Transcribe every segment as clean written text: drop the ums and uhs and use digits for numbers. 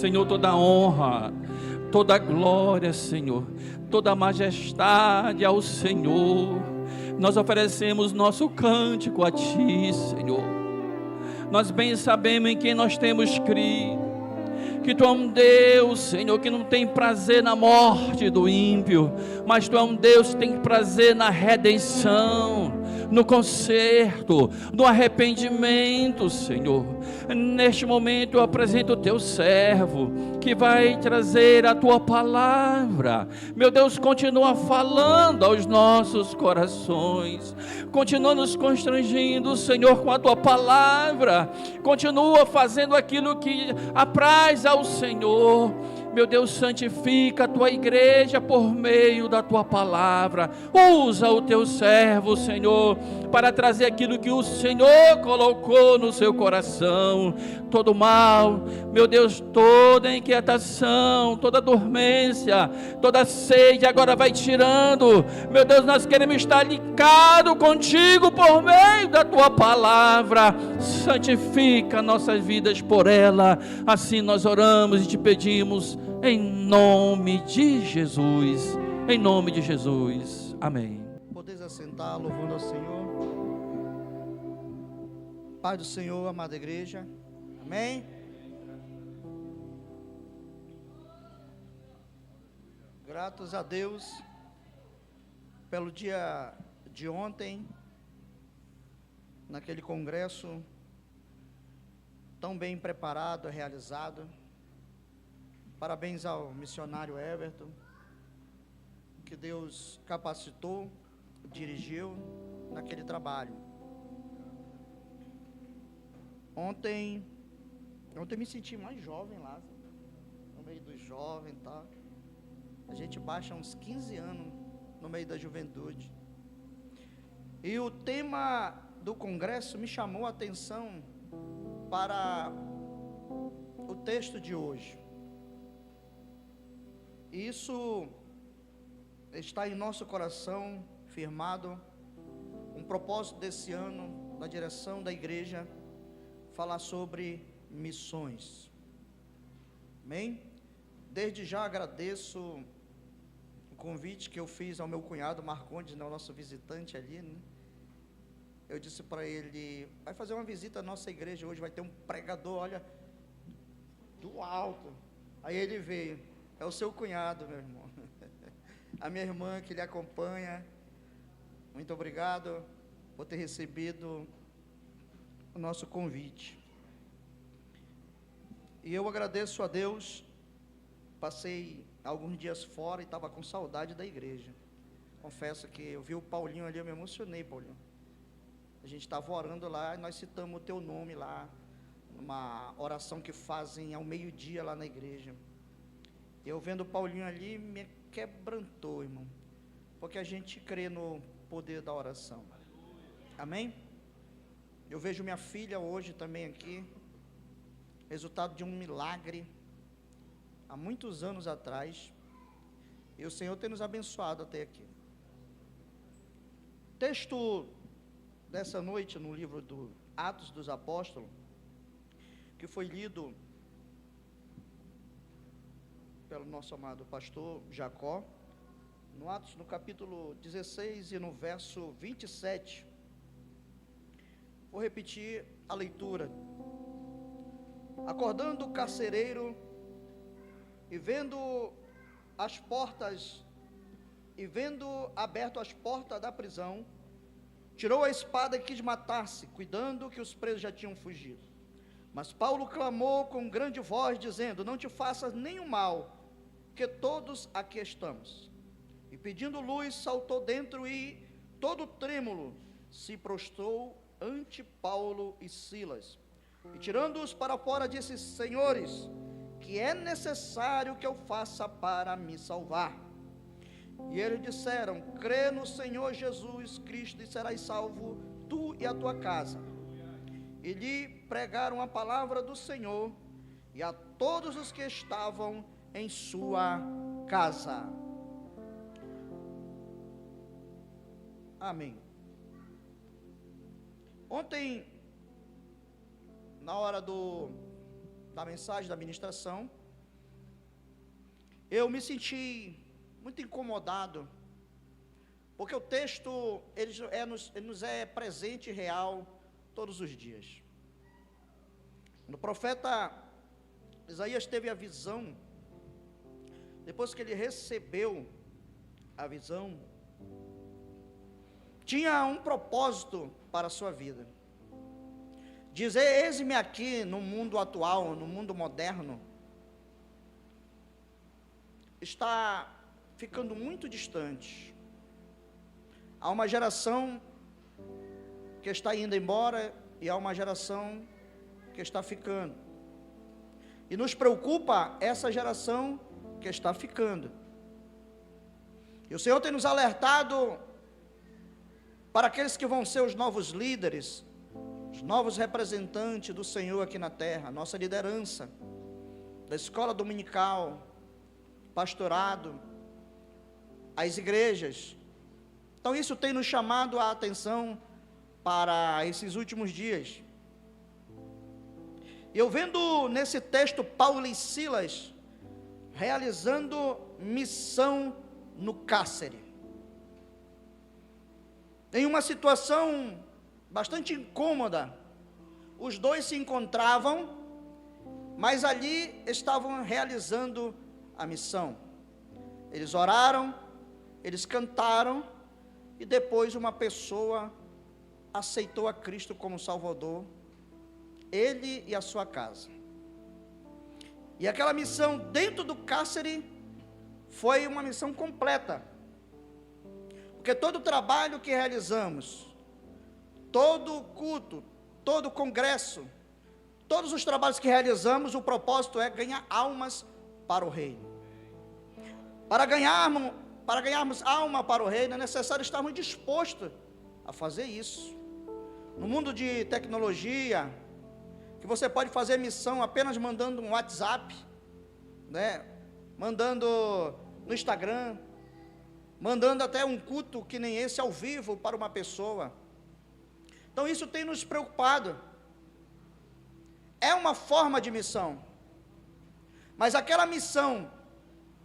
Senhor, toda honra, toda glória, Senhor, toda majestade ao Senhor. Nós oferecemos nosso cântico a Ti, Senhor. Nós bem sabemos em quem nós temos crido, que Tu é um Deus, Senhor, que não tem prazer na morte do ímpio, mas Tu é um Deus que tem prazer na redenção, no conserto, no arrependimento, Senhor. Neste momento eu apresento o Teu servo, que vai trazer a Tua palavra. Meu Deus, continua falando aos nossos corações, continua nos constrangindo, Senhor, com a Tua palavra, continua fazendo aquilo que apraz ao Senhor. Meu Deus, santifica a Tua igreja por meio da Tua palavra. Usa o Teu servo, Senhor, para trazer aquilo que o Senhor colocou no seu coração. Todo mal, meu Deus, toda inquietação, toda dormência, toda sede, agora vai tirando. Meu Deus, nós queremos estar ligados contigo por meio da Tua palavra. Santifica nossas vidas por ela. Assim nós oramos e te pedimos em nome de Jesus. Em nome de Jesus. Amém. Podeis assentar louvando ao Senhor. Pai do Senhor, amada igreja. Amém. Gratos a Deus pelo dia de ontem, naquele congresso tão bem preparado, realizado. Parabéns ao missionário Everton, que Deus capacitou, dirigiu naquele trabalho. Ontem me senti mais jovem lá, no meio dos jovens e tal. A gente baixa uns 15 anos no meio da juventude. E o tema do congresso me chamou a atenção para o texto de hoje. Isso está em nosso coração firmado, um propósito desse ano, na direção da igreja, falar sobre missões. Amém? Desde já agradeço o convite que eu fiz ao meu cunhado Marcondes, né, o nosso visitante ali, né? Eu disse para ele, vai fazer uma visita à nossa igreja hoje, vai ter um pregador, olha, do alto. Aí ele veio, é o seu cunhado, meu irmão. A minha irmã que lhe acompanha, muito obrigado por ter recebido o nosso convite. E eu agradeço a Deus, passei alguns dias fora e estava com saudade da igreja. Confesso que eu vi o Paulinho ali, eu me emocionei, Paulinho. A gente estava orando lá e nós citamos o teu nome lá, numa oração que fazem ao meio-dia lá na igreja. Eu vendo o Paulinho ali, me quebrantou, irmão, porque a gente crê no poder da oração. Amém? Eu vejo minha filha hoje também aqui, resultado de um milagre, há muitos anos atrás, e o Senhor tem nos abençoado até aqui. Texto dessa noite no livro do Atos dos Apóstolos, que foi lido pelo nosso amado pastor Jacó, no Atos, no capítulo 16 e no verso 27, vou repetir a leitura. Acordando o carcereiro e vendo aberto as portas da prisão, tirou a espada e quis matar-se, cuidando que os presos já tinham fugido. Mas Paulo clamou com grande voz, dizendo: não te faças nenhum mal, que todos aqui estamos. E pedindo luz, saltou dentro e, todo trêmulo, se prostrou ante Paulo e Silas. E tirando-os para fora, disse: senhores, que é necessário que eu faça para me salvar? E eles disseram: crê no Senhor Jesus Cristo e serás salvo, tu e a tua casa. E lhe pregaram a palavra do Senhor e a todos os que estavam em sua casa. Amém. Ontem, na hora da mensagem, da ministração, eu me senti muito incomodado, porque o texto ele nos é presente e real todos os dias. Quando o profeta Isaías teve a visão, depois que ele recebeu a visão, tinha um propósito para a sua vida. Dizer, eis-me aqui no mundo atual, no mundo moderno, está ficando muito distante. Há uma geração que está indo embora e há uma geração que está ficando. E nos preocupa essa geração que está ficando. E o Senhor tem nos alertado para aqueles que vão ser os novos líderes, os novos representantes do Senhor aqui na terra, nossa liderança, da escola dominical, pastorado, as igrejas. Então isso tem nos chamado a atenção para esses últimos dias. E eu vendo nesse texto Paulo e Silas realizando missão no cárcere, em uma situação bastante incômoda. Os dois se encontravam, mas ali estavam realizando a missão. Eles oraram, eles cantaram, e depois uma pessoa aceitou a Cristo como Salvador, ele e a sua casa. E aquela missão dentro do cárcere foi uma missão completa, porque todo o trabalho que realizamos, todo o culto, todo o congresso, todos os trabalhos que realizamos, o propósito é ganhar almas para o reino. Para ganharmos alma para o reino, é necessário estarmos dispostos a fazer isso. No mundo de tecnologia, que você pode fazer missão apenas mandando um WhatsApp, né? Mandando no Instagram, mandando até um culto que nem esse ao vivo para uma pessoa. Então isso tem nos preocupado. É uma forma de missão, mas aquela missão,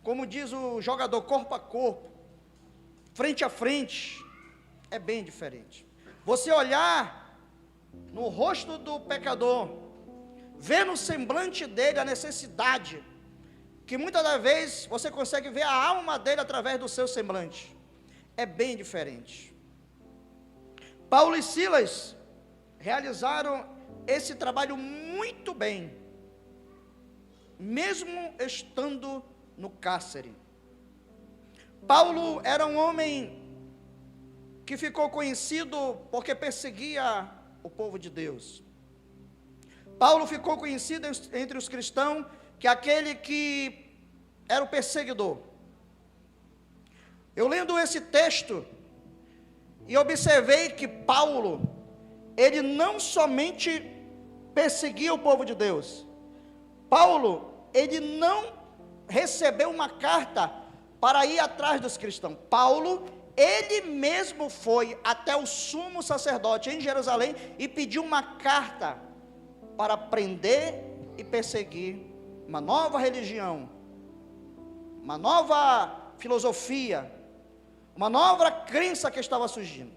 como diz o jogador, corpo a corpo, frente a frente, é bem diferente. Você olhar no rosto do pecador, ver no semblante dele a necessidade, que muitas das vezes você consegue ver a alma dele através do seu semblante, é bem diferente. Paulo e Silas realizaram esse trabalho muito bem, mesmo estando no cárcere. Paulo era um homem que ficou conhecido porque perseguia o povo de Deus. Paulo ficou conhecido entre os cristãos que aquele que era o perseguidor. Eu lendo esse texto e observei que Paulo, ele não somente perseguia o povo de Deus. Paulo, ele não recebeu uma carta para ir atrás dos cristãos. Paulo, ele mesmo foi até o sumo sacerdote em Jerusalém e pediu uma carta para prender e perseguir uma nova religião, uma nova filosofia, uma nova crença que estava surgindo.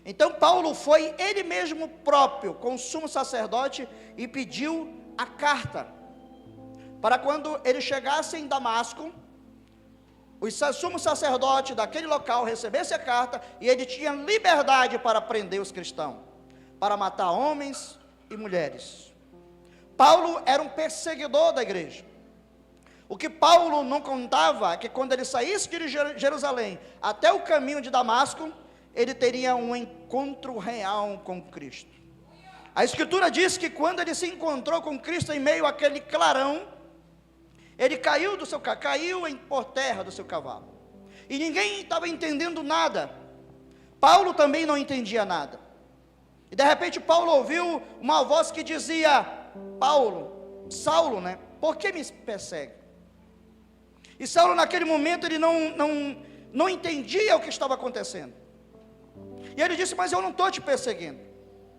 Então Paulo foi ele mesmo próprio com o sumo sacerdote e pediu a carta, para quando ele chegasse em Damasco, o sumo sacerdote daquele local recebesse a carta e ele tinha liberdade para prender os cristãos, para matar homens e mulheres. Paulo era um perseguidor da igreja. O que Paulo não contava é que quando ele saísse de Jerusalém até o caminho de Damasco, ele teria um encontro real com Cristo. A Escritura diz que quando ele se encontrou com Cristo em meio àquele clarão, ele caiu por terra do seu cavalo. E ninguém estava entendendo nada. Paulo também não entendia nada. E de repente Paulo ouviu uma voz que dizia: Saulo, né? Por que me persegue? E Saulo naquele momento ele não entendia o que estava acontecendo. E ele disse: mas eu não estou te perseguindo.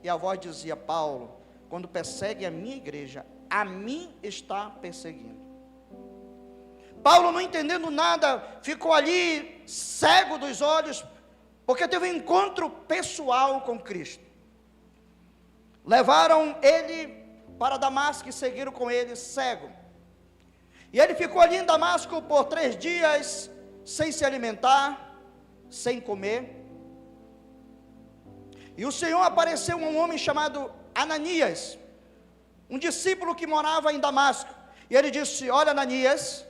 E a voz dizia: Paulo, quando persegue a minha igreja, a mim está perseguindo. Paulo, não entendendo nada, ficou ali cego dos olhos, porque teve um encontro pessoal com Cristo. Levaram ele para Damasco e seguiram com ele cego. E ele ficou ali em Damasco por 3 dias, sem se alimentar, sem comer. E o Senhor apareceu a um homem chamado Ananias, um discípulo que morava em Damasco. E ele disse: olha, Ananias,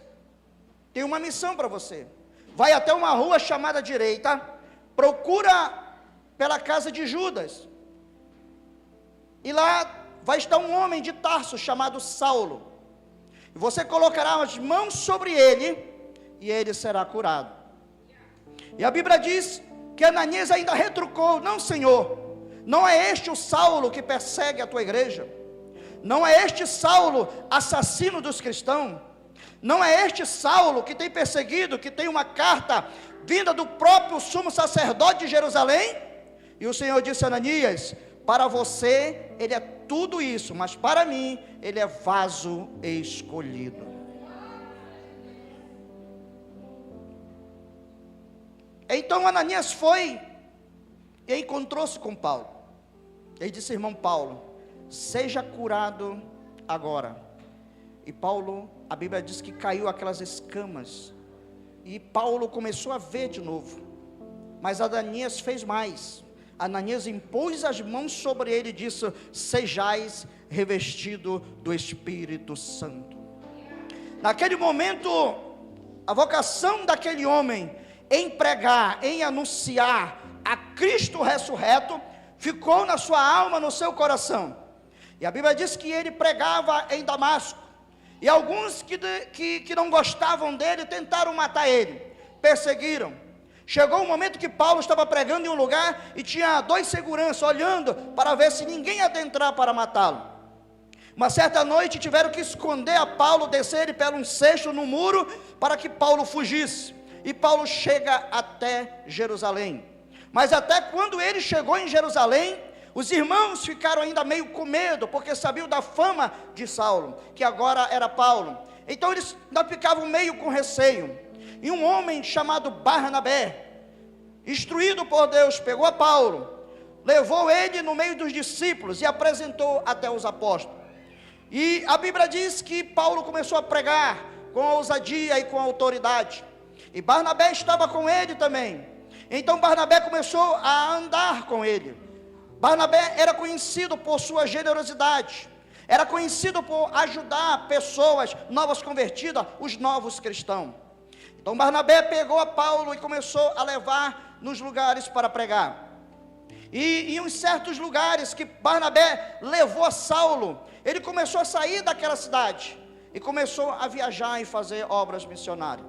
tem uma missão para você. Vai até uma rua chamada direita, procura pela casa de Judas. E lá vai estar um homem de Tarso chamado Saulo. E você colocará as mãos sobre ele e ele será curado. E a Bíblia diz que Ananias ainda retrucou: não, Senhor, não é este o Saulo que persegue a tua igreja? Não é este Saulo assassino dos cristãos? Não é este Saulo que tem perseguido, que tem uma carta vinda do próprio sumo sacerdote de Jerusalém? E o Senhor disse a Ananias: para você ele é tudo isso, mas para mim ele é vaso escolhido. Então Ananias foi e encontrou-se com Paulo. Ele disse: irmão Paulo, seja curado agora. E Paulo, a Bíblia diz que caiu aquelas escamas, e Paulo começou a ver de novo. Mas Ananias fez mais. Ananias impôs as mãos sobre ele e disse: sejais revestido do Espírito Santo. Naquele momento, a vocação daquele homem em pregar, em anunciar a Cristo ressurreto, ficou na sua alma, no seu coração. E a Bíblia diz que ele pregava em Damasco, e alguns que não gostavam dele tentaram matar ele, perseguiram. Chegou um momento que Paulo estava pregando em um lugar e tinha 2 seguranças olhando para ver se ninguém ia adentrar para matá-lo. Uma certa noite tiveram que esconder a Paulo, descer ele pelo um cesto no muro para que Paulo fugisse. E Paulo chega até Jerusalém. Mas até quando ele chegou em Jerusalém, os irmãos ficaram ainda meio com medo, porque sabiam da fama de Saulo, que agora era Paulo. Então eles ainda ficavam meio com receio. E um homem chamado Barnabé, instruído por Deus, pegou a Paulo, levou ele no meio dos discípulos e apresentou até os apóstolos. E a Bíblia diz que Paulo começou a pregar com ousadia e com autoridade. E Barnabé estava com ele também. Então Barnabé começou a andar com ele. Barnabé era conhecido por sua generosidade, era conhecido por ajudar pessoas novas convertidas, os novos cristãos. Então Barnabé pegou a Paulo e começou a levar nos lugares para pregar. E em uns certos lugares que Barnabé levou a Saulo, ele começou a sair daquela cidade e começou a viajar e fazer obras missionárias.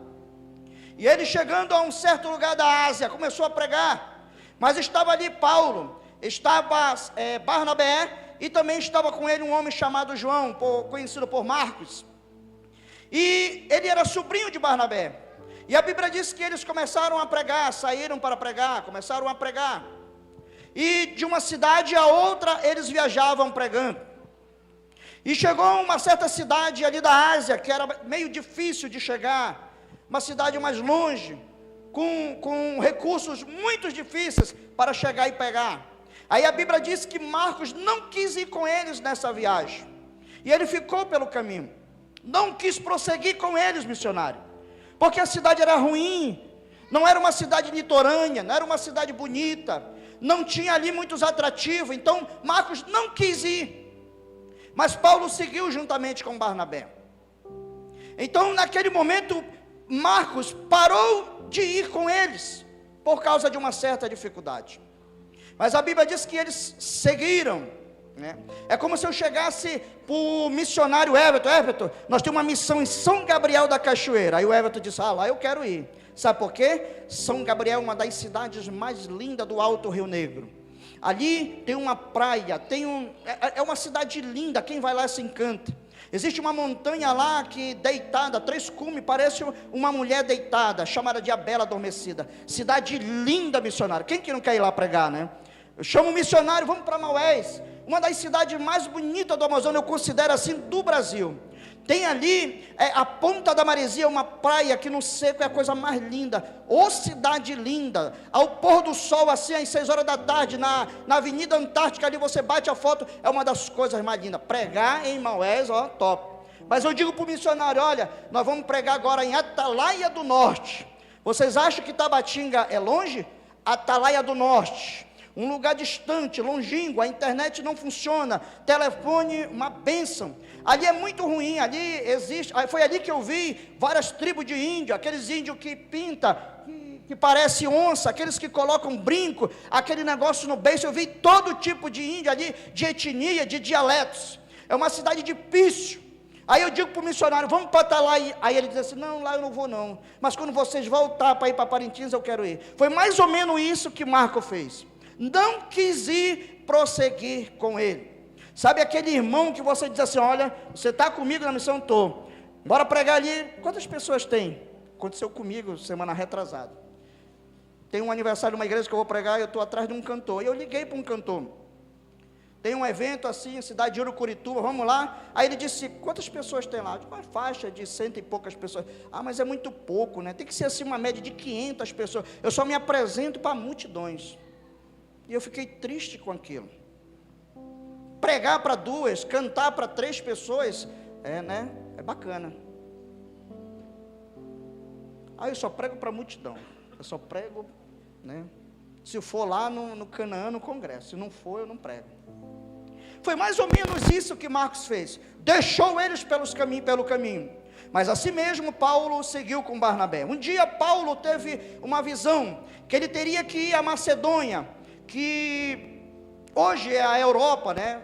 E ele, chegando a um certo lugar da Ásia, começou a pregar. Mas estava ali Paulo, estava Barnabé, e também estava com ele um homem chamado João, conhecido por Marcos. E ele era sobrinho de Barnabé. E a Bíblia diz que eles começaram a pregar, saíram para pregar, começaram a pregar. E de uma cidade a outra eles viajavam pregando. E chegou a uma certa cidade ali da Ásia, que era meio difícil de chegar, uma cidade mais longe, com recursos muito difíceis para chegar e pegar. Aí a Bíblia diz que Marcos não quis ir com eles nessa viagem, e ele ficou pelo caminho, não quis prosseguir com eles, missionário, porque a cidade era ruim, não era uma cidade litorânea, não era uma cidade bonita, não tinha ali muitos atrativos. Então Marcos não quis ir, mas Paulo seguiu juntamente com Barnabé. Então naquele momento Marcos parou de ir com eles, por causa de uma certa dificuldade. Mas a Bíblia diz que eles seguiram, né? É como se eu chegasse para o missionário Everton, nós temos uma missão em São Gabriel da Cachoeira. Aí o Everton disse: lá eu quero ir. Sabe por quê? São Gabriel é uma das cidades mais lindas do Alto Rio Negro. Ali tem uma praia, é uma cidade linda, quem vai lá se encanta. Existe uma montanha lá que deitada, 3 cumes, parece uma mulher deitada, chamada de A Bela Adormecida. Cidade linda, missionário. Quem que não quer ir lá pregar, né? Eu chamo o missionário, vamos para Maués, uma das cidades mais bonitas do Amazonas, eu considero assim, do Brasil. Tem ali, a Ponta da Maresia, uma praia que no seco é a coisa mais linda. Ô cidade linda, ao pôr do sol, assim, às 6 horas da tarde, na Avenida Antártica, ali você bate a foto, é uma das coisas mais lindas. Pregar em Maués, ó, top. Mas eu digo para o missionário, olha, nós vamos pregar agora em Atalaia do Norte. Vocês acham que Tabatinga é longe? Atalaia do Norte, um lugar distante, longínquo, a internet não funciona, telefone, uma bênção. Ali é muito ruim, ali existe, foi ali que eu vi várias tribos de índio, aqueles índios que pintam, que parece onça, aqueles que colocam brinco, aquele negócio no beiço. Eu vi todo tipo de índio ali, de etnia, de dialetos. É uma cidade difícil. Aí eu digo para o missionário, vamos para Atalaia. Aí ele diz assim, não, lá eu não vou não, mas quando vocês voltar para ir para Parintins, eu quero ir. Foi mais ou menos isso que Marco fez. Não quis ir prosseguir com ele. Sabe aquele irmão que você diz assim, olha, você está comigo na missão? Estou. Bora pregar ali. Quantas pessoas tem? Aconteceu comigo semana retrasada. Tem um aniversário de uma igreja que eu vou pregar, e eu estou atrás de um cantor. E eu liguei para um cantor. Tem um evento assim, cidade de Urucurituba, vamos lá. Aí ele disse, quantas pessoas tem lá? Uma faixa de 100 e poucas pessoas. Ah, mas é muito pouco, né? Tem que ser assim uma média de 500 pessoas. Eu só me apresento para multidões. E eu fiquei triste com aquilo. Pregar para 2, cantar para 3 pessoas, né? É bacana. Aí eu só prego para multidão. Eu só prego, né? Se eu for lá no Canaã, no congresso. Se não for, eu não prego. Foi mais ou menos isso que Marcos fez. Deixou eles pelo caminho. Mas assim mesmo Paulo seguiu com Barnabé. Um dia Paulo teve uma visão, que ele teria que ir à Macedônia, que hoje é a Europa, né?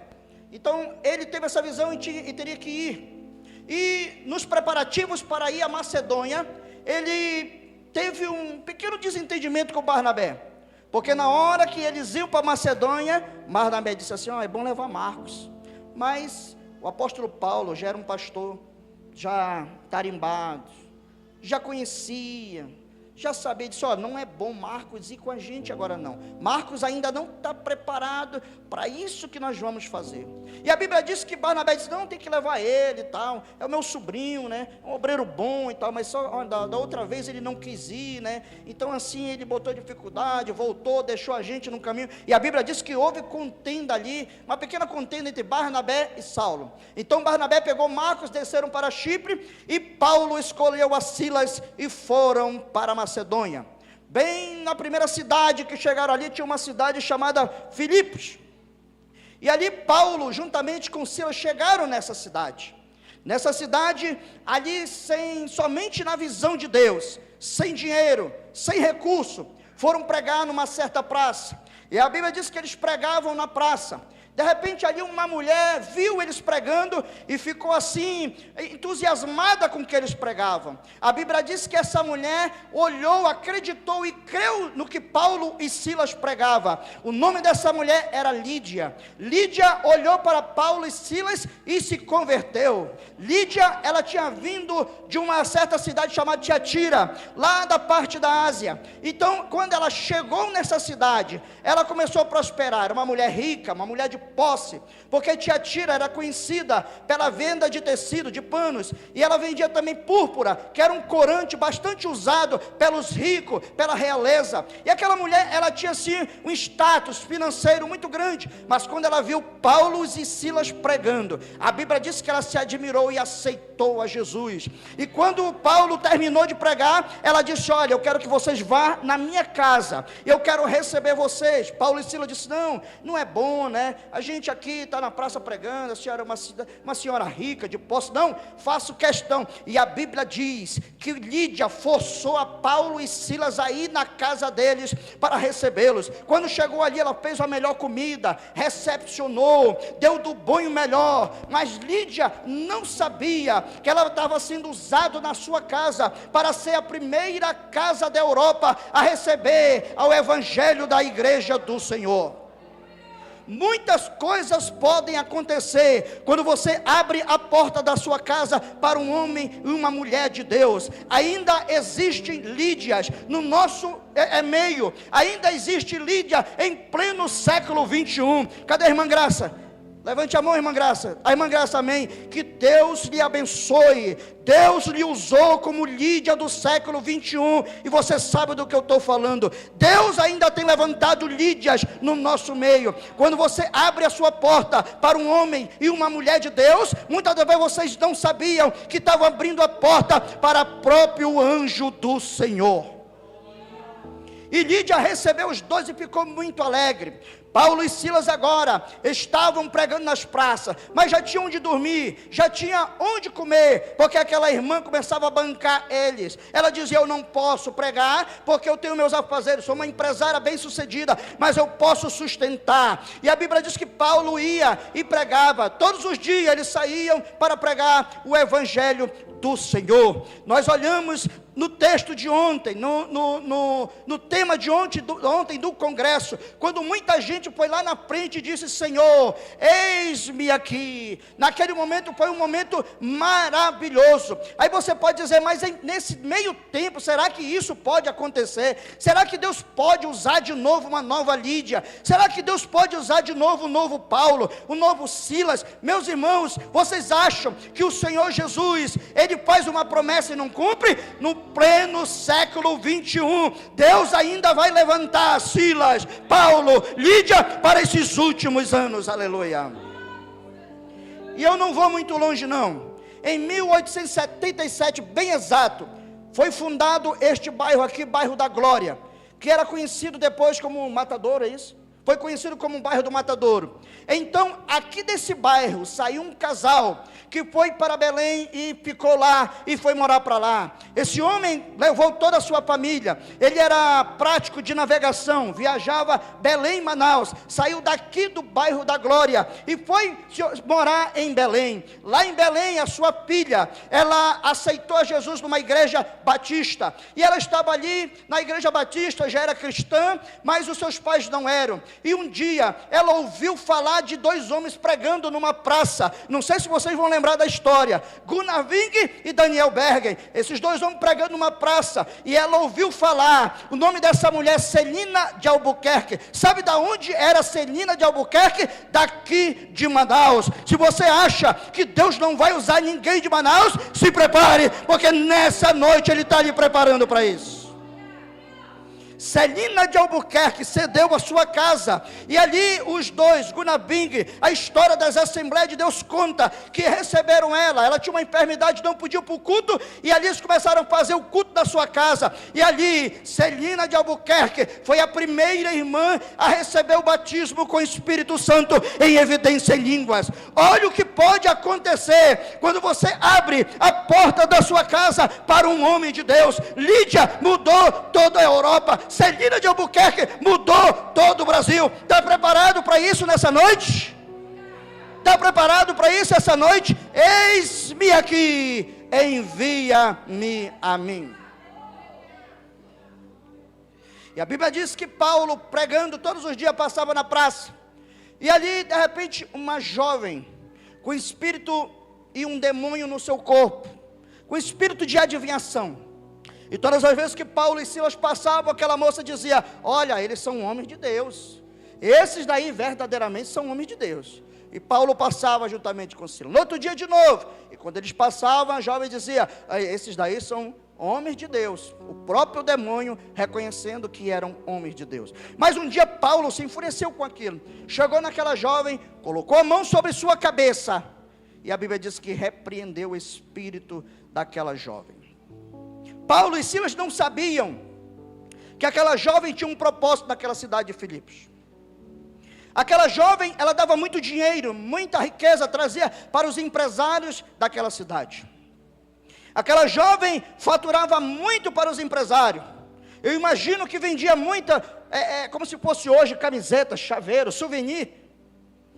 Então ele teve essa visão e teria que ir. E nos preparativos para ir à Macedônia, ele teve um pequeno desentendimento com Barnabé. Porque na hora que eles iam para Macedônia, Barnabé disse assim, é bom levar Marcos. Mas o apóstolo Paulo já era um pastor, já tarimbado, já conhecia, já sabia, disse, não é bom Marcos ir com a gente agora não. Marcos ainda não está preparado para isso que nós vamos fazer. E a Bíblia diz que Barnabé disse, não, tem que levar ele e tal, é o meu sobrinho, né, um obreiro bom e tal, mas só da outra vez ele não quis ir, né, então assim ele botou dificuldade, voltou, deixou a gente no caminho, e a Bíblia diz que houve contenda ali, uma pequena contenda entre Barnabé e Saulo. Então Barnabé pegou Marcos, desceram para Chipre, e Paulo escolheu a Silas e foram para Macedônia. Bem na primeira cidade que chegaram ali, tinha uma cidade chamada Filipos. E ali Paulo, juntamente com Silas, chegaram nessa cidade. Nessa cidade, ali somente na visão de Deus, sem dinheiro, sem recurso, foram pregar numa certa praça. E a Bíblia diz que eles pregavam na praça. De repente ali uma mulher viu eles pregando e ficou assim, entusiasmada com o que eles pregavam. A Bíblia diz que essa mulher olhou, acreditou e creu no que Paulo e Silas pregavam. O nome dessa mulher era Lídia. Lídia olhou para Paulo e Silas e se converteu. Lídia, ela tinha vindo de uma certa cidade chamada Tiatira, lá da parte da Ásia. Então, quando ela chegou nessa cidade, ela começou a prosperar. Era uma mulher rica, uma mulher de posse, porque Tiatira era conhecida pela venda de tecido, de panos, e ela vendia também púrpura, que era um corante bastante usado pelos ricos, pela realeza. E aquela mulher, ela tinha assim um status financeiro muito grande, mas quando ela viu Paulo e Silas pregando, a Bíblia diz que ela se admirou e aceitou a Jesus. E quando Paulo terminou de pregar, ela disse, olha, eu quero que vocês vá na minha casa, eu quero receber vocês. Paulo e Silas disse, não é bom, né, a gente aqui está na praça pregando, a senhora é uma senhora rica, de posse, não, faço questão. E a Bíblia diz que Lídia forçou a Paulo e Silas a ir na casa deles para recebê-los. Quando chegou ali, ela fez a melhor comida, recepcionou, deu do bom e o melhor, mas Lídia não sabia que ela estava sendo usada na sua casa para ser a primeira casa da Europa a receber ao evangelho da igreja do Senhor. Muitas coisas podem acontecer quando você abre a porta da sua casa para um homem e uma mulher de Deus. Ainda existem Lídias no nosso meio, ainda existe Lídia em pleno século 21. Cadê a irmã Graça? Levante a mão, irmã Graça. A irmã Graça, amém. Que Deus lhe abençoe. Deus lhe usou como Lídia do século 21. E você sabe do que eu estou falando. Deus ainda tem levantado Lídias no nosso meio. Quando você abre a sua porta para um homem e uma mulher de Deus, muitas das vezes vocês não sabiam que estavam abrindo a porta para o próprio anjo do Senhor. E Lídia recebeu os dois e ficou muito alegre. Paulo e Silas agora estavam pregando nas praças, mas já tinham onde dormir, já tinha onde comer, porque aquela irmã começava a bancar eles. Ela dizia: eu não posso pregar, porque eu tenho meus afazeres, sou uma empresária bem sucedida, mas eu posso sustentar. E a Bíblia diz que Paulo ia e pregava, todos os dias eles saíam para pregar o evangelho do Senhor. Nós olhamos no texto de ontem, no tema de ontem do congresso, quando muita gente foi lá na frente e disse: Senhor, eis-me aqui. Naquele momento foi um momento maravilhoso. Aí você pode dizer: mas nesse meio tempo, será que isso pode acontecer? Será que Deus pode usar de novo uma nova Lídia? Será que Deus pode usar de novo um novo Paulo, um novo Silas? Meus irmãos, vocês acham que o Senhor Jesus, Ele faz uma promessa e não cumpre? No pleno século 21, Deus ainda vai levantar Silas, Paulo, Lídia para esses últimos anos, aleluia. E eu não vou muito longe não. Em 1877, bem exato, foi fundado este bairro aqui, bairro da Glória, que era conhecido depois como Matadouro, é isso? Foi conhecido como o bairro do Matadouro. Então, aqui desse bairro, saiu um casal que foi para Belém e ficou lá, e foi morar para lá. Esse homem levou toda a sua família. Ele era prático de navegação, viajava Belém, Manaus, saiu daqui do bairro da Glória, e foi morar em Belém. Lá em Belém, a sua filha, ela aceitou a Jesus numa igreja batista, e ela estava ali na igreja batista, já era cristã, mas os seus pais não eram. E um dia, ela ouviu falar de dois homens pregando numa praça. Não sei se vocês vão lembrar da história. Gunnar Ving e Daniel Bergen. Esses dois homens pregando numa praça. E ela ouviu falar. O nome dessa mulher, Celina de Albuquerque. Sabe de onde era Celina de Albuquerque? Daqui de Manaus. Se você acha que Deus não vai usar ninguém de Manaus, se prepare, porque nessa noite Ele está lhe preparando para isso. Celina de Albuquerque cedeu a sua casa, e ali os dois, Gunnar Ving, a história das Assembleias de Deus conta, que receberam ela tinha uma enfermidade, não podia ir para o culto, e ali eles começaram a fazer o culto da sua casa, e ali, Celina de Albuquerque, foi a primeira irmã a receber o batismo com o Espírito Santo, em evidência em línguas. Olha o que pode acontecer, quando você abre a porta da sua casa, para um homem de Deus. Lídia mudou toda a Europa, Celina de Albuquerque mudou todo o Brasil. Está preparado para isso nessa noite? Está preparado para isso essa noite? Eis-me aqui, envia-me a mim. E a Bíblia diz que Paulo, pregando todos os dias, passava na praça, e ali de repente uma jovem, com espírito e um demônio no seu corpo, com espírito de adivinhação. E todas as vezes que Paulo e Silas passavam, aquela moça dizia: olha, eles são homens de Deus, esses daí verdadeiramente são homens de Deus. E Paulo passava juntamente com Silas. No outro dia de novo, e quando eles passavam, a jovem dizia: esses daí são homens de Deus. O próprio demônio reconhecendo que eram homens de Deus. Mas um dia Paulo se enfureceu com aquilo, chegou naquela jovem, colocou a mão sobre sua cabeça, e a Bíblia diz que repreendeu o espírito daquela jovem. Paulo e Silas não sabiam que aquela jovem tinha um propósito naquela cidade de Filipos. Aquela jovem, ela dava muito dinheiro, muita riqueza, trazia para os empresários daquela cidade. Aquela jovem faturava muito para os empresários. Eu imagino que vendia muita, como se fosse hoje, camiseta, chaveiro, souvenir.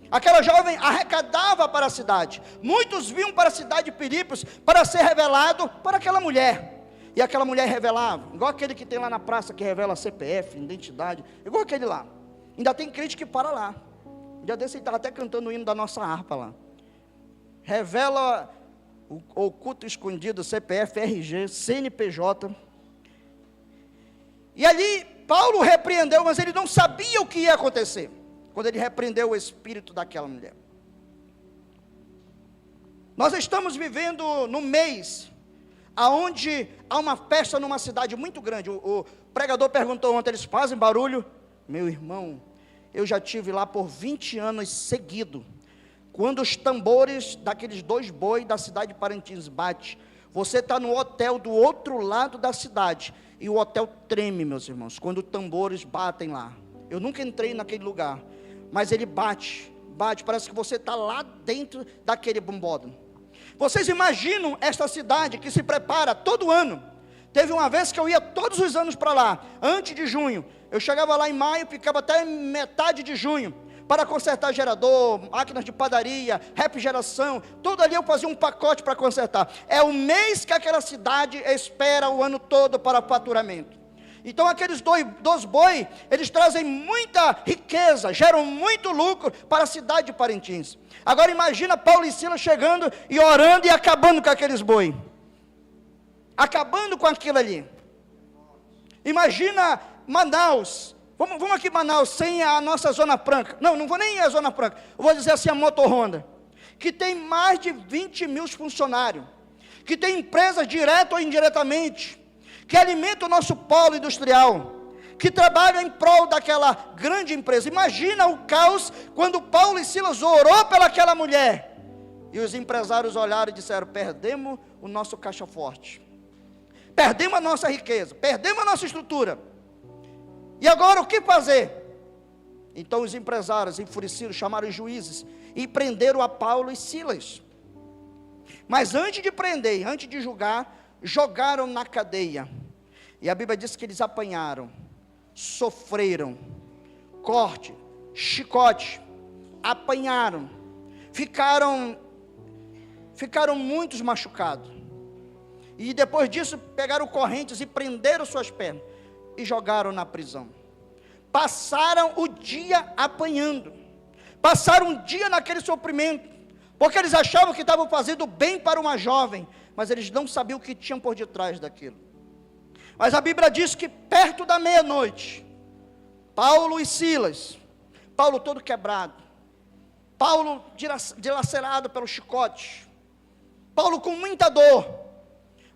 Aquela jovem arrecadava para a cidade. Muitos vinham para a cidade de Filipos para ser revelado para aquela mulher. E aquela mulher revelava, igual aquele que tem lá na praça, que revela CPF, identidade, igual aquele lá. Ainda tem crente que para lá. Um dia desse ele estava até cantando o hino da nossa harpa lá. Revela o oculto escondido, CPF, RG, CNPJ. E ali Paulo repreendeu, mas ele não sabia o que ia acontecer, quando ele repreendeu o espírito daquela mulher. Nós estamos vivendo no mês aonde há uma festa numa cidade muito grande. O pregador perguntou ontem, eles fazem barulho? Meu irmão, eu já tive lá por 20 anos seguido. Quando os tambores daqueles 2 bois da cidade de Parintins bate, você está no hotel do outro lado da cidade, e o hotel treme, meus irmãos, quando os tambores batem lá. Eu nunca entrei naquele lugar, mas ele bate, parece que você está lá dentro daquele bombódromo. Vocês imaginam esta cidade que se prepara todo ano? Teve uma vez que eu ia todos os anos para lá, antes de junho. Eu chegava lá em maio, ficava até metade de junho, para consertar gerador, máquinas de padaria, refrigeração, tudo ali eu fazia um pacote para consertar. É o mês que aquela cidade espera o ano todo para faturamento. Então aqueles 2 boi, eles trazem muita riqueza, geram muito lucro para a cidade de Parintins. Agora imagina Paulo e Silas chegando e orando e acabando com aqueles boi. Acabando com aquilo ali. Imagina Manaus. Vamos aqui Manaus, sem a nossa Zona Franca. Não vou nem a Zona Franca. Eu vou dizer assim, a Motorhonda, que tem mais de 20 mil funcionários, que tem empresas direta ou indiretamente, que alimenta o nosso polo industrial, que trabalha em prol daquela grande empresa. Imagina o caos quando Paulo e Silas orou pelaquela mulher, e os empresários olharam e disseram, perdemos o nosso caixa forte, perdemos a nossa riqueza, perdemos a nossa estrutura, e agora o que fazer? Então os empresários enfurecidos chamaram os juízes e prenderam a Paulo e Silas. Mas antes de prender, antes de julgar, jogaram na cadeia. E a Bíblia diz que eles apanharam, sofreram corte, chicote, apanharam, ficaram muitos machucados. E depois disso pegaram correntes e prenderam suas pernas e jogaram na prisão. Passaram o dia apanhando, passaram um dia naquele sofrimento, porque eles achavam que estavam fazendo bem para uma jovem, mas eles não sabiam o que tinham por detrás daquilo. Mas a Bíblia diz que perto da meia-noite, Paulo e Silas, Paulo todo quebrado, Paulo dilacerado pelo chicote, Paulo com muita dor,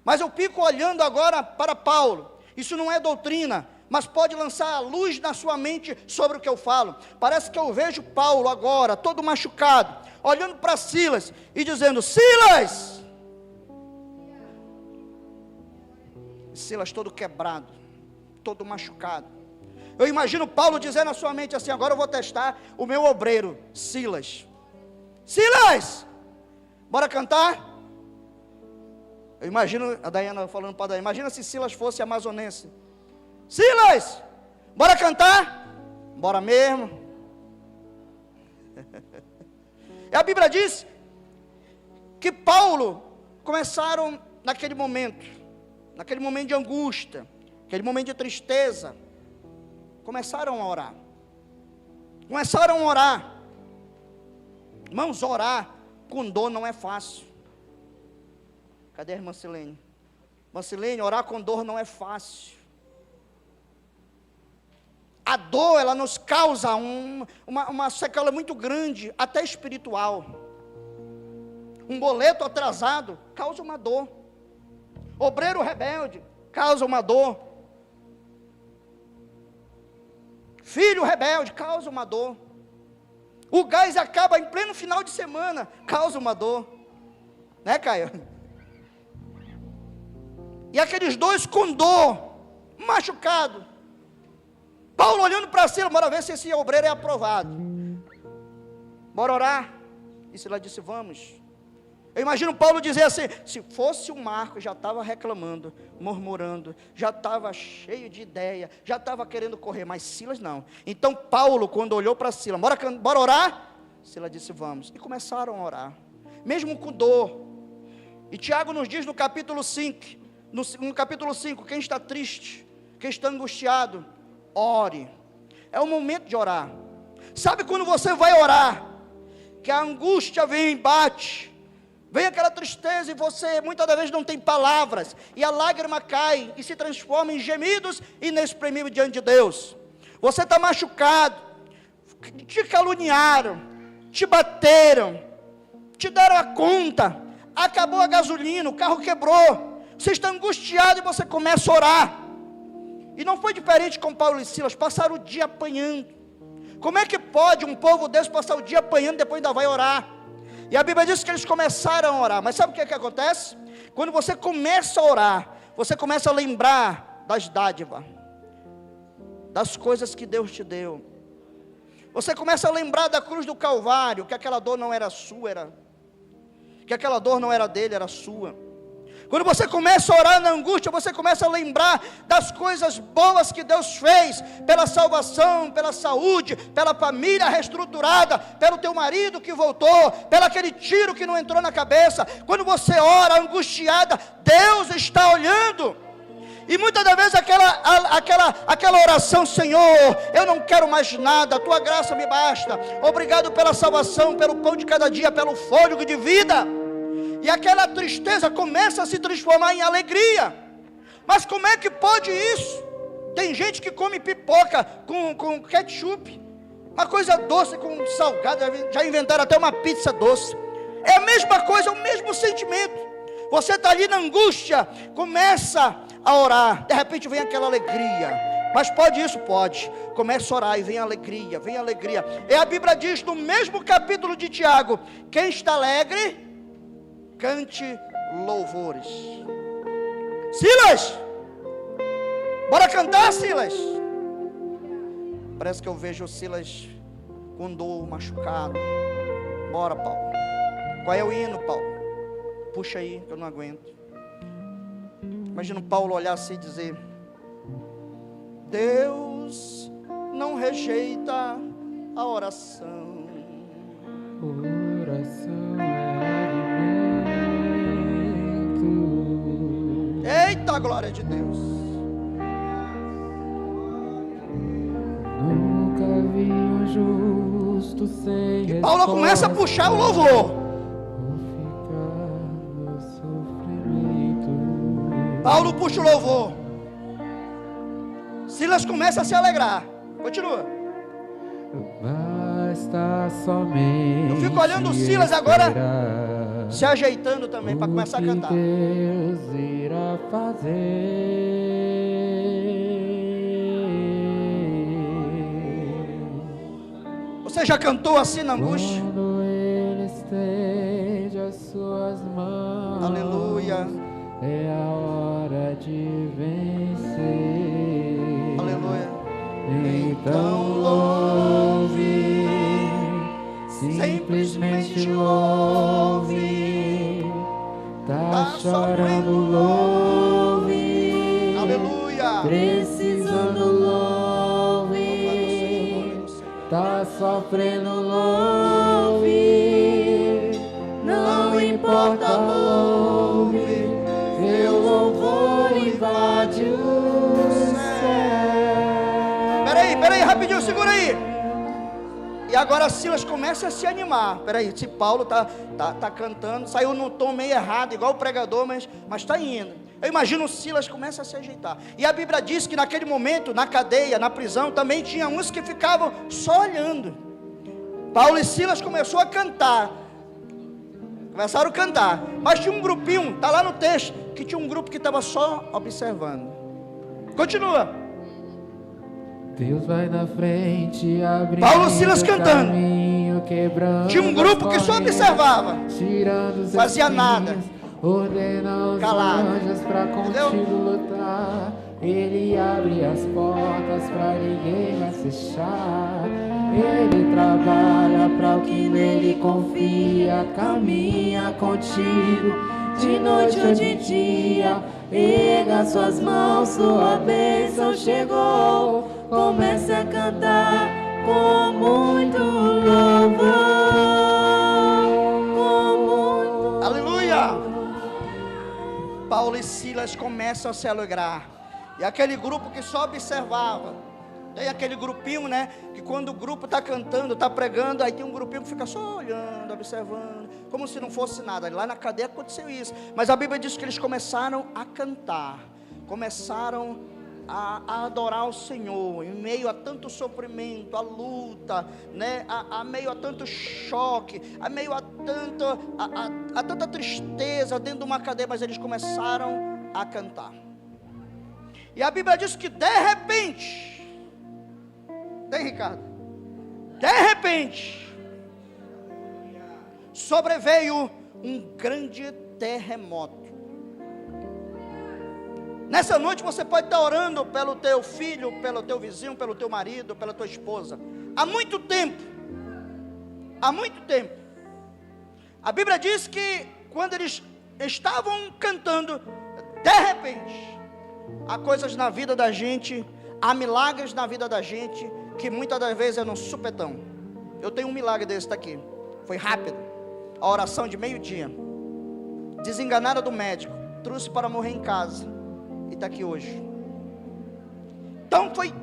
mas eu fico olhando agora para Paulo. Isso não é doutrina, mas pode lançar a luz na sua mente sobre o que eu falo. Parece que eu vejo Paulo agora, todo machucado, olhando para Silas e dizendo, Silas! Silas todo quebrado, todo machucado. Eu imagino Paulo dizendo na sua mente assim, agora eu vou testar o meu obreiro, Silas. Silas! Bora cantar? Eu imagino, a Daiana falando para a Daiana, imagina se Silas fosse amazonense. Silas, bora cantar? Bora mesmo. E a Bíblia diz que Paulo começaram naquele momento de angústia, aquele momento de tristeza, começaram a orar. Irmãos, orar com dor não é fácil. Cadê a irmã Silene? Irmã Silene, orar com dor não é fácil. A dor, ela nos causa uma sequela muito grande, até espiritual. Um boleto atrasado causa uma dor. Obreiro rebelde causa uma dor. Filho rebelde causa uma dor. O gás acaba em pleno final de semana, causa uma dor. Né, Caio? E aqueles 2 com dor, machucado. Paulo olhando para cima, bora ver se esse obreiro é aprovado. Bora orar? E Silas disse, vamos. Eu imagino Paulo dizer assim, se fosse o Marcos, já estava reclamando, murmurando, já estava cheio de ideia, já estava querendo correr, mas Silas não. Então Paulo, quando olhou para Silas, bora orar? Silas disse, vamos. E começaram a orar, mesmo com dor. E Tiago nos diz no capítulo 5, no capítulo 5, quem está triste, quem está angustiado, ore. É o momento de orar. Sabe quando você vai orar, que a angústia vem e bate, vem aquela tristeza e você muitas das vezes não tem palavras, e a lágrima cai e se transforma em gemidos inexprimíveis diante de Deus. Você está machucado, te caluniaram, te bateram, te deram a conta, acabou a gasolina, o carro quebrou, você está angustiado e você começa a orar. E não foi diferente com Paulo e Silas, passaram o dia apanhando. Como é que pode um povo desse passar o dia apanhando e depois ainda vai orar? E a Bíblia diz que eles começaram a orar. Mas sabe o que é que acontece? Quando você começa a orar, você começa a lembrar das dádivas, das coisas que Deus te deu. Você começa a lembrar da cruz do Calvário, que aquela dor não era sua, que aquela dor não era dele, era sua. Quando você começa a orar na angústia, você começa a lembrar das coisas boas que Deus fez, pela salvação, pela saúde, pela família reestruturada, pelo teu marido que voltou, pelo aquele tiro que não entrou na cabeça. Quando você ora angustiada, Deus está olhando. E muitas das vezes aquela oração: Senhor, eu não quero mais nada, a tua graça me basta, obrigado pela salvação, pelo pão de cada dia, pelo fôlego de vida. E aquela tristeza começa a se transformar em alegria. Mas como é que pode isso? Tem gente que come pipoca com ketchup, uma coisa doce com salgado, já inventaram até uma pizza doce. É a mesma coisa, o mesmo sentimento. Você está ali na angústia, começa a orar, de repente vem aquela alegria. Mas pode isso? Pode. Começa a orar e vem alegria, vem alegria. E a Bíblia diz no mesmo capítulo de Tiago: quem está alegre, cante louvores. Silas, bora cantar, Silas. Parece que eu vejo o Silas com dor, machucado. Bora, Paulo. Qual é o hino, Paulo? Puxa aí, que eu não aguento. Imagina o Paulo olhar assim e dizer: Deus não rejeita a oração. Oração é alimento. Eita, glória de Deus. Nunca vi um justo sem E Paulo começa a puxar o louvor. Paulo puxa o louvor. Silas começa a se alegrar. Continua. Basta somente. Eu fico olhando o Silas agora se ajeitando também para começar a cantar. O que Deus irá fazer? Você já cantou assim na angústia? Quando Ele estende as suas mãos. Aleluia. É a hora de vencer. Aleluia. Então louve, simplesmente louve. Tá chorando, louve. Aleluia. Precisando, louve. Tá sofrendo, louve. Não importa, louve. Teu louvor invade o céu. Peraí, rapidinho, segura aí. E agora Silas começa a se animar. Peraí, se Paulo tá cantando, saiu no tom meio errado, igual o pregador, mas está indo. Eu imagino Silas começa a se ajeitar. E a Bíblia diz que naquele momento, na cadeia, na prisão, também tinha uns que ficavam só olhando. Paulo e Silas começaram a cantar. Começaram a cantar. Mas tinha um grupinho, está lá no texto, que tinha um grupo que estava só observando. Continua. Deus vai na frente, abrindo Paulo e Silas cantando. Caminho, quebrando. Tinha um grupo que só observava. Fazia nada. Ordena os Calado. anjos para contigo lutar. Ele abre as portas para ninguém mais fechar. Ele trabalha para o que nele confia. Caminha contigo de noite ou de dia. Erga suas mãos, sua bênção chegou. Comece a cantar com muito louvor. Aleluia. Paulo e Silas começam a se alegrar. E aquele grupo que só observava. Tem aquele grupinho, né? Que quando o grupo está cantando, está pregando, aí tem um grupinho que fica só olhando, observando, como se não fosse nada. Lá na cadeia aconteceu isso. Mas a Bíblia diz que eles começaram a cantar, começaram a adorar o Senhor, em meio a tanto sofrimento, a luta, né? A meio a tanto choque, a meio a tanta tristeza dentro de uma cadeia, mas eles começaram a cantar. E a Bíblia diz que de repente, tem, Ricardo? De repente, sobreveio um grande terremoto. Nessa noite você pode estar orando pelo teu filho, pelo teu vizinho, pelo teu marido, pela tua esposa. Há muito tempo. A Bíblia diz que quando eles estavam cantando, de repente, há coisas na vida da gente, há milagres na vida da gente, que muitas das vezes é no supetão. Eu tenho um milagre desse daqui. Foi rápido. A oração de meio-dia. Desenganada do médico. Trouxe para morrer em casa. E está aqui hoje. Então foi,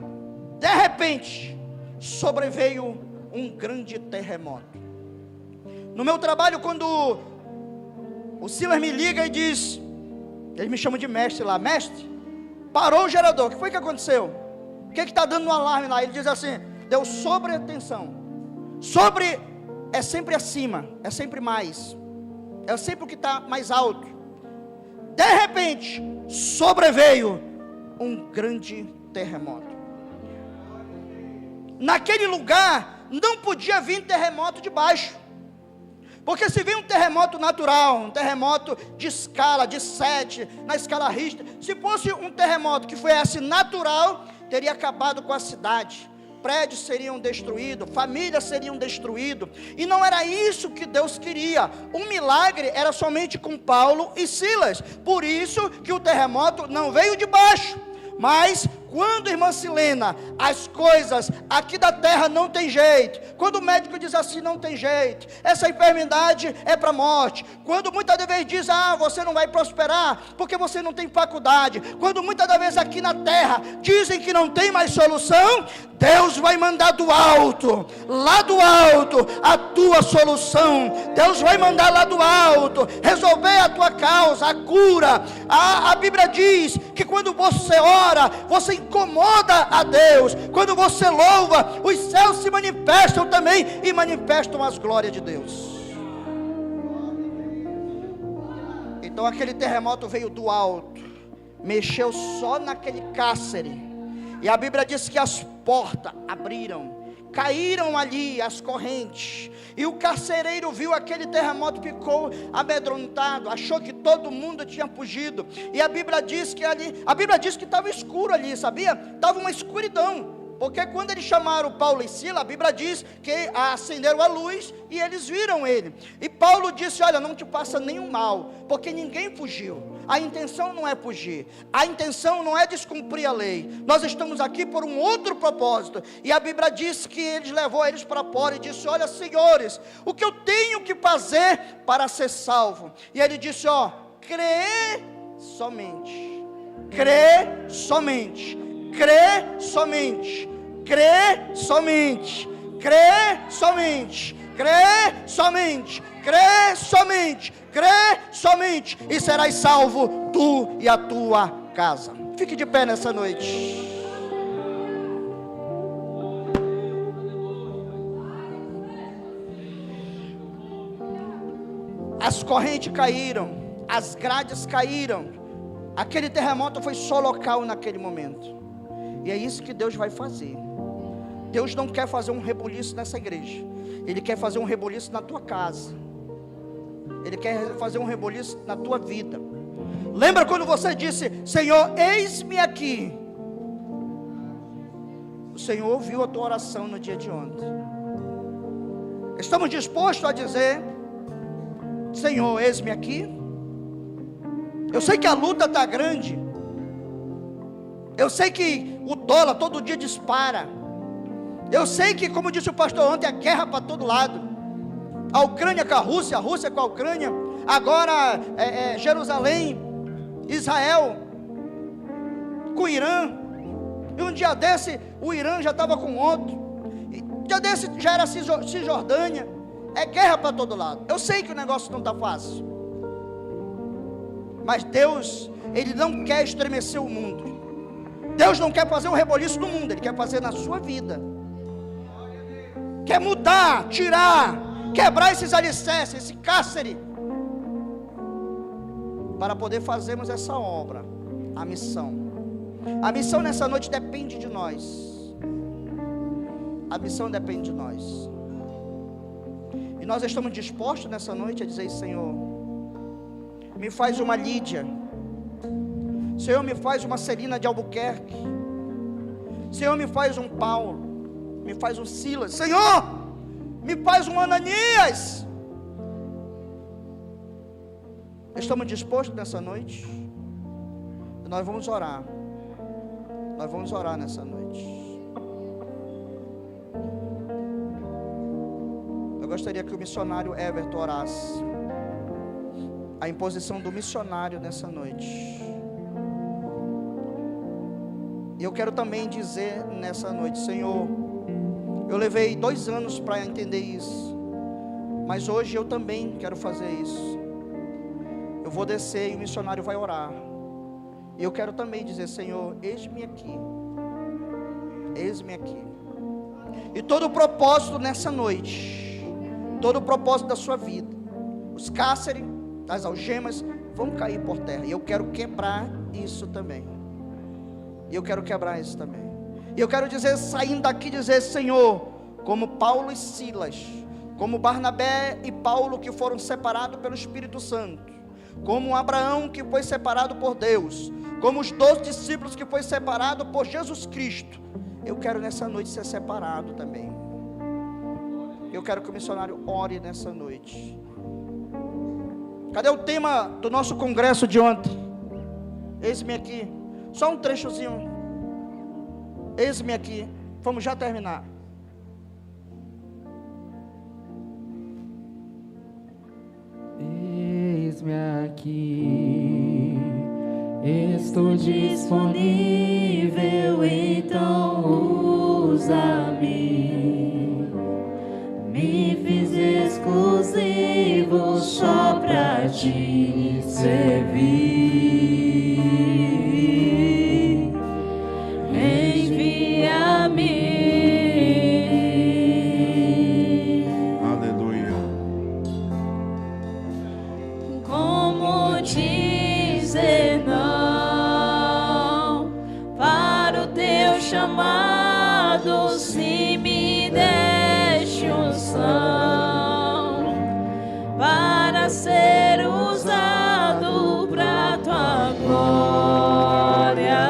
de repente, sobreveio um grande terremoto. No meu trabalho, quando o Silas me liga e diz, ele me chama de mestre lá, mestre, parou o gerador, o que foi que aconteceu? O que está dando um alarme lá? Ele diz assim, deu sobretensão. Sobre é sempre acima, é sempre mais, é sempre o que está mais alto. De repente, sobreveio um grande terremoto. Naquele lugar, não podia vir terremoto de baixo. Porque se vir um terremoto natural, um terremoto de escala, de 7, na escala Richter, se fosse um terremoto que fosse natural, teria acabado com a cidade. Prédios seriam destruídos, famílias seriam destruídas, e não era isso que Deus queria. O milagre era somente com Paulo e Silas, por isso que o terremoto não veio de baixo. Mas quando, irmã Silena, as coisas aqui da terra não tem jeito, quando o médico diz assim, não tem jeito, essa enfermidade é para a morte, quando muitas das vezes diz, você não vai prosperar, porque você não tem faculdade, quando muitas das vezes aqui na terra, dizem que não tem mais solução, Deus vai mandar do alto, lá do alto, a tua solução. Deus vai mandar lá do alto, resolver a tua causa, a cura. A Bíblia diz que quando você ora, você incomoda a Deus. Quando você louva, os céus se manifestam também e manifestam as glórias de Deus. Então aquele terremoto veio do alto, mexeu só naquele cárcere. E a Bíblia diz que as portas abriram, caíram ali as correntes, e o carcereiro viu aquele terremoto, ficou amedrontado, achou que todo mundo tinha fugido. E a Bíblia diz que estava escuro ali, sabia? Estava uma escuridão. Porque quando eles chamaram Paulo e Silas, a Bíblia diz que acenderam a luz e eles viram ele. E Paulo disse, olha, não te passa nenhum mal, porque ninguém fugiu. A intenção não é fugir, a intenção não é descumprir a lei. Nós estamos aqui por um outro propósito. E a Bíblia diz que ele levou eles para fora e disse, olha, senhores, o que eu tenho que fazer para ser salvo? E ele disse, crê somente, crê somente, crê somente, crê somente, crê somente, crê somente, crê somente, crê somente, e serás salvo, tu e a tua casa. Fique de pé nessa noite. As correntes caíram, as grades caíram. Aquele terremoto foi só local naquele momento. E é isso que Deus vai fazer. Deus não quer fazer um rebuliço nessa igreja. Ele quer fazer um rebuliço na tua casa. Ele quer fazer um rebuliço na tua vida. Lembra quando você disse, Senhor, eis-me aqui? O Senhor ouviu a tua oração no dia de ontem. Estamos dispostos a dizer, Senhor, eis-me aqui? Eu sei que a luta está grande. Eu sei que o dólar todo dia dispara. Eu sei que, como disse o pastor ontem, a guerra para todo lado. A Ucrânia com a Rússia com a Ucrânia. Agora Jerusalém, Israel com o Irã. E um dia desse o Irã já estava com outro. E um dia desse já era Cisjordânia. É guerra para todo lado. Eu sei que o negócio não está fácil. Mas Deus, Ele não quer estremecer o mundo. Deus não quer fazer um reboliço no mundo, Ele quer fazer na sua vida. Quer mudar, tirar quebrar esses alicerces, esse cárcere, para poder fazermos essa obra, a missão. A missão nessa noite depende de nós. A missão depende de nós. E nós estamos dispostos nessa noite a dizer: Senhor, me faz uma Lídia. Senhor, me faz uma Celina de Albuquerque. Senhor, me faz um Paulo. Me faz um Silas. Senhor, me faz um Ananias. Estamos dispostos nessa noite? Nós vamos orar. Nós vamos orar nessa noite. Eu gostaria que o missionário Everton orasse. A imposição do missionário nessa noite. E eu quero também dizer nessa noite: Senhor, eu levei 2 anos para entender isso, mas hoje eu também quero fazer isso. Eu vou descer e o missionário vai orar. E eu quero também dizer: Senhor, eis-me aqui. Eis-me aqui. E todo o propósito nessa noite, todo o propósito da sua vida, os cárceres, as algemas vão cair por terra. E eu quero quebrar isso também. E eu quero quebrar isso também. E eu quero dizer, saindo daqui, dizer: Senhor, como Paulo e Silas, como Barnabé e Paulo, que foram separados pelo Espírito Santo, como Abraão, que foi separado por Deus, como os 12 discípulos, que foi separado por Jesus Cristo, eu quero nessa noite ser separado também. Eu quero que o missionário ore nessa noite. Cadê o tema do nosso congresso de ontem? Eis-me aqui. Só um trechozinho. Eis-me aqui. Vamos já terminar. Eis-me aqui, estou disponível, então usa-me. Me fiz exclusivo só pra te servir. Envia-me. Aleluia. Como dizer não para o teu chamado, se me deste unção para ser usado pra tua glória,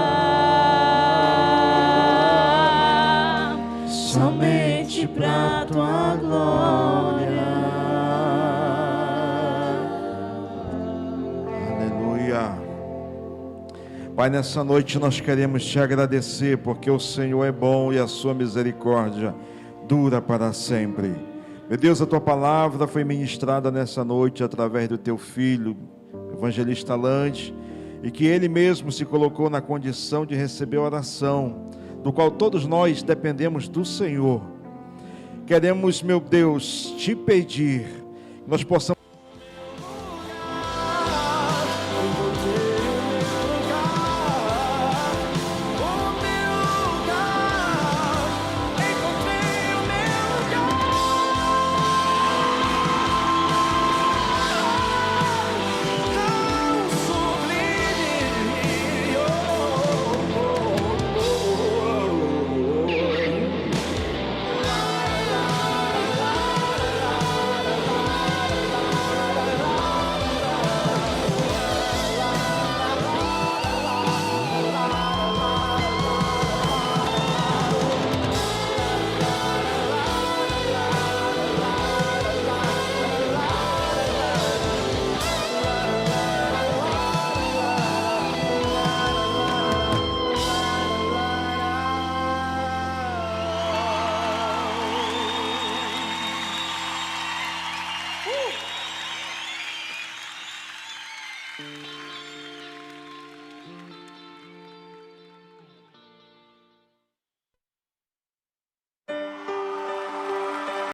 somente pra tua glória. Aleluia. Pai, nessa noite nós queremos te agradecer, porque o Senhor é bom e a sua misericórdia dura para sempre. Meu Deus, a tua palavra foi ministrada nessa noite através do teu filho, evangelista Lande, e que ele mesmo se colocou na condição de receber a oração, do qual todos nós dependemos do Senhor. Queremos, meu Deus, te pedir que nós possamos